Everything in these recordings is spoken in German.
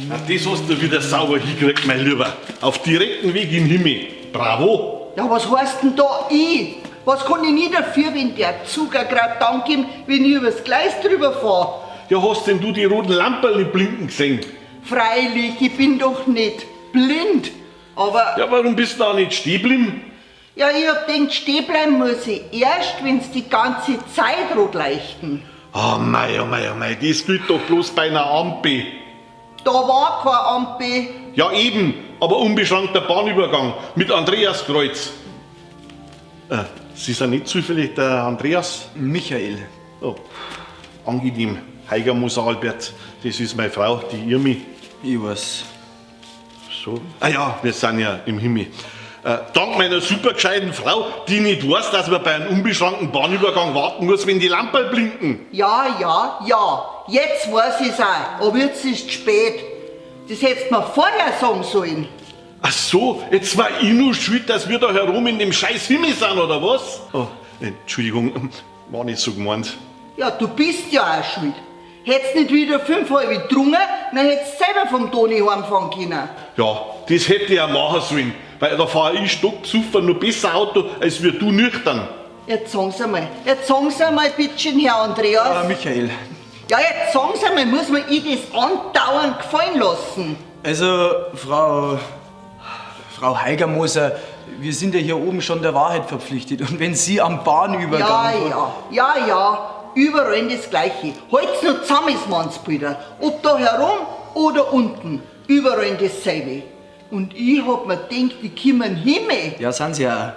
Na, das hast du wieder sauber hingekriegt, mein Lieber. Auf direkten Weg in den Himmel. Bravo. Ja, was heißt denn da ich? Was kann ich nicht dafür, wenn der Zug auch grad dann kommt, wenn ich übers Gleis drüber fahre? Ja, hast denn du die roten Lampen blinken gesehen? Freilich, ich bin doch nicht blind. Aber Ja, warum bist du da nicht stehen geblieben? ja, ich hab gedacht, stehen bleiben muss ich erst, wenn's die ganze Zeit rot leuchten. Oh mei, das gilt doch bloß bei einer Ampel. Da war kein Ampel. Ja eben, aber unbeschränkter Bahnübergang mit Andreaskreuz. Sie sind nicht zufällig der Andreas? Michael. Oh, angenehm. Heiger Moser Albert, das ist meine Frau, die Irmi. Ich weiß. So. Ah ja, wir sind ja im Himmel. Dank meiner super gescheiten Frau, die nicht weiß, dass man bei einem unbeschränkten Bahnübergang warten muss, wenn die Lampen blinken. Ja. Jetzt weiß ich's auch. Aber jetzt ist es spät. Das hättest du mir vorher sagen sollen. Ach so, jetzt war ich nur schuld, dass wir da herum in dem scheiß Himmel sind, oder was? Oh, Entschuldigung, war nicht so gemeint. Ja, du bist ja auch schuld. Hättest nicht wieder 5,5 getrunken, dann hättest du selber vom Toni heimfahren können. Ja, das hätte ich ja machen sollen, weil da fahre ich stockbesoffen nur besser Auto, als wir du nüchtern. Jetzt sagen Sie mal, bittchen, Herr Andreas. Michael. Ja, jetzt sagen Sie mal, muss man ich das andauernd gefallen lassen? Also, Frau Heigermoser, wir sind ja hier oben schon der Wahrheit verpflichtet. Und wenn Sie am Bahnübergang... Ja, überall das Gleiche. Halt's nur zusammen, Mannsbrüder. Ob da herum oder unten, überall dasselbe. Und ich hab mir gedacht, die kommen Himmel. Ja, sind Sie ja.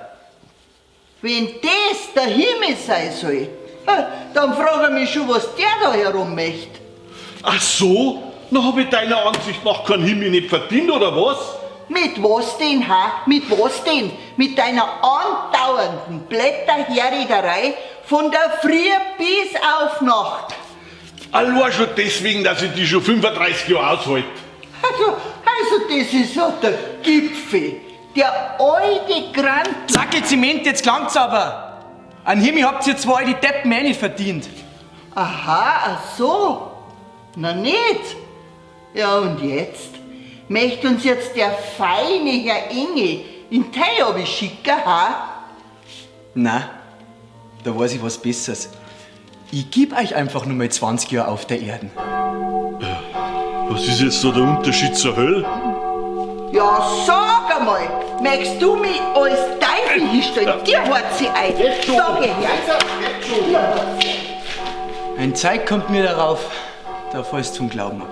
Wenn das der Himmel sein soll, dann frage ich mich schon, was der da herum möchte. Ach so? Na, hab ich deiner Ansicht nach keinen Himmel nicht verdient, oder was? Mit was denn, ha? Mit was denn? Mit deiner andauernden Blätterherrederei von der Früh bis auf Nacht. Allein schon deswegen, dass ich die schon 35 Jahre aushalte. Also das ist ja der Gipfel. Der alte Grand... Sackel Zement, jetzt langt's aber. An Himmel habt ihr zwei die Deppen eh nicht verdient. Aha, ach so. Na nicht. Ja, und jetzt? Möchte uns jetzt der feine Herr Engel in Teilhabe schicken, ha? Na, da weiß ich was Besseres. Ich geb euch einfach nur mal 20 Jahre auf der Erde. Was ist jetzt so der Unterschied zur Hölle? Ja, sag einmal, möchtest du mich als Teufel hinstellen? Dir hat sie ein. Sag her. Ein Zeug kommt mir darauf, da fällst du zum Glauben ab.